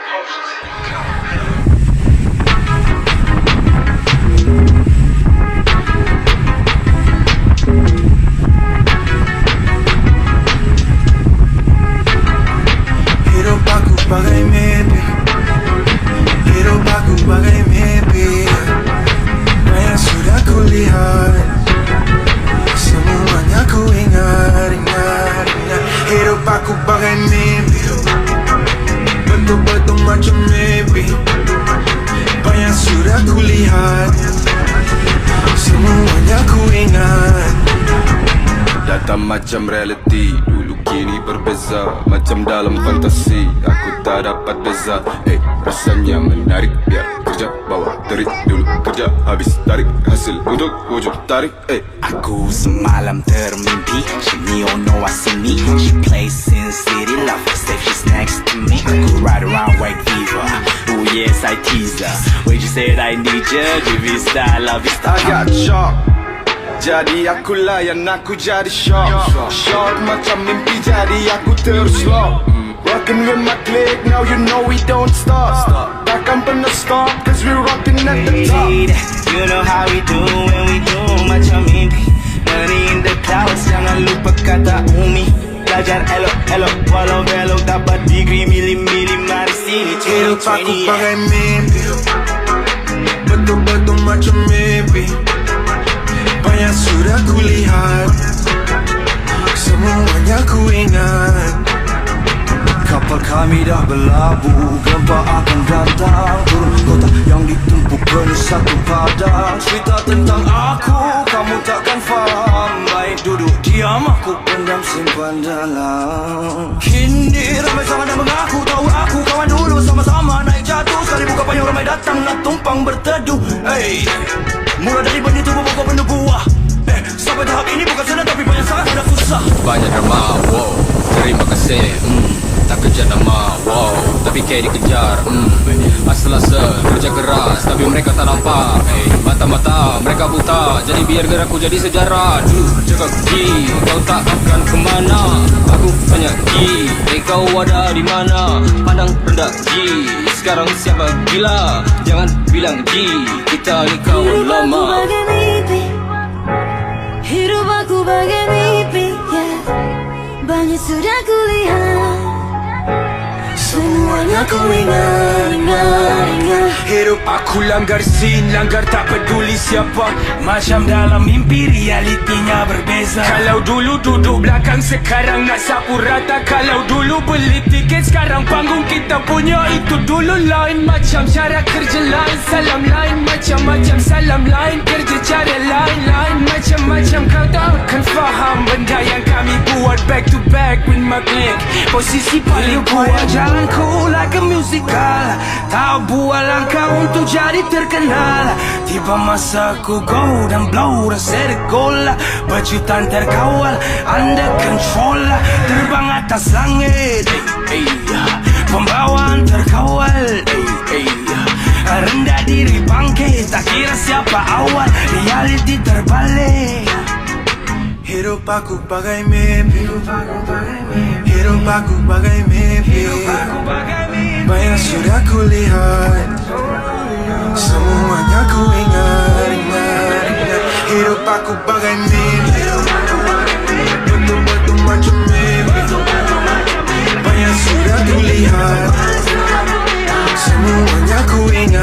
Hidup aku bagai mimpi, hidup aku bagai mimpi. Yang sudah kulihat, semuanya ku ingat. Hidup aku bagai mimpi, betul-betul macam mimpi. Banyak sudah kulihat, semuanya ku ingat. Datang macam reality, dulu kini berbeza. Macam dalam fantasi, aku tak dapat beza. Rasanya menarik, biar kerja bawah terik. Dulu kerja habis tarik hasil untuk wujud tarik. Aku semalam termimpi, she me oh no I see me. She plays Sin City, love her safe, she's next to me. Aku ride around white fever, oh yes I tease her. When you said I need you, give me style, love you style. I got shock, jadi aku layan, aku jadi shock. Shock macam mimpi, jadi aku terus lock. Rockin' with my clique, now you know we don't stop. Takkan pernah stop, cause we rockin' at the top. You know how we do when we do macam mimpi. Money in the clouds, jangan lupa kata Umi. Belajar elok-elok, walau belok dapat degree mili-mili. Mari sini Hidup aku bagai mimpi, betul-betul macam mimpi. Banyak sudah kulihat, semuanya ku ingat. Kapal kami dah berlabuh, gempa akan datang. Turun kota yang ditumpuk penuh satu padang. Cerita tentang aku, kamu takkan faham. Baik duduk diam, aku pendam simpan dalam. Kini ramai sama dan mengaku, tahu aku kawan dulu. Sama-sama naik jatuh, sekali buka payung ramai datang nak tumpang berteduh. Mula dari benih tubuh pokok penuh buah. Sampai tahap ini bukan senang tapi banyak sangat ada susah. Banyak drama, wow, terima kasih. Tak kejar nama, wow, tapi kayak dikejar. Asal-asal kerja keras, tapi mereka tak nampak. Mata-mata mereka buta, jadi biar gerakku jadi sejarah. Dulu cakap G, kau tak akan kemana. Aku tanya G, kau ada di mana? Pandang rendah G, sekarang siapa gila? Jangan bilang G, kita ni kawan lama. Hidup aku bagai mimpi, yeah. Banyak sudah kulihat, semuanya ku ingat. Hidup aku langgar scene, langgar tak peduli siapa. Macam dalam mimpi, realitinya berbeza. Kalau dulu duduk belakang, sekarang nak sapu rata. Kalau dulu beli tiket, sekarang panggung kita punya. Itu dulu lain, macam cara kerja lain. Salam lain, macam-macam salam lain. Kerja cara lain-lain, macam-macam. Kau tak akan faham benda yang kami buat. Back to back with my clique, posisi paling kuat. Jalanku like a musical, tak buat langkah untuk jadi terkenal. Tiba masa ku go dan blow, dah set a goal. Berjutaan terkawal, under control. Terbang atas langit, pembawaan terkawal. Rendah diri bangkit, tak kira siapa awal. Reality terbalik. Hidup aku bagai mimpi, hidup aku bagai mimpi. Banyak sudah kulihat, semuanya ku ingat. Hidup aku bagai mimpi, betul-betul macam mimpi. Banyak sudah kulihat, semuanya ku ingat.